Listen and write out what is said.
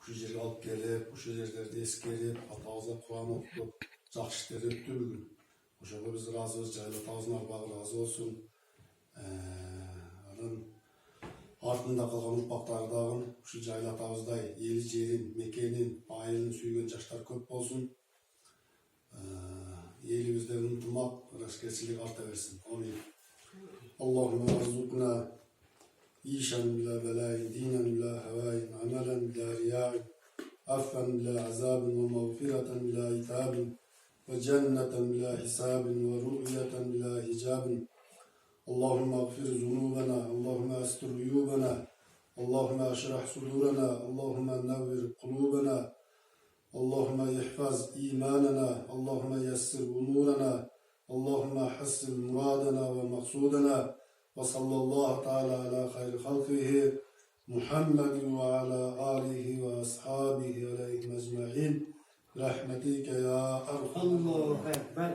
şu yerge alıp gelip, şu yerlerde eskerip, atağızda Kur'an okutup, жақсы işleri öttü bugün. Oşağa biz razıyız, Caylatağızın arbağı razı olsun. Артында қалған ұрпақтардағын ұшы Жайлатауыздай елі жерін, мекенін, байылын сүйген жаштар көп болсын. Елімізде ынтымақ, рәскершілік арта берсін. Амин. Allahümme arzukna işen bila belayin, dinen bila hevayin, amelen bila riyain, affen bila azabin ve mağfireten bila itabin, ve cenneten bila hisabin ve ru'yeten bila hicabin. اللهم اغفر ذنوبنا اللهم استر عيوبنا اللهم اشرح صدورنا اللهم نور قلوبنا اللهم احفظ ايماننا اللهم يسر امورنا اللهم حسن مرادنا ومقصودنا وصلى الله تعالى على خير خلقه محمد وعلى اله واصحابه عليهم اجمعين برحمتك يا ارحم الله اكبر.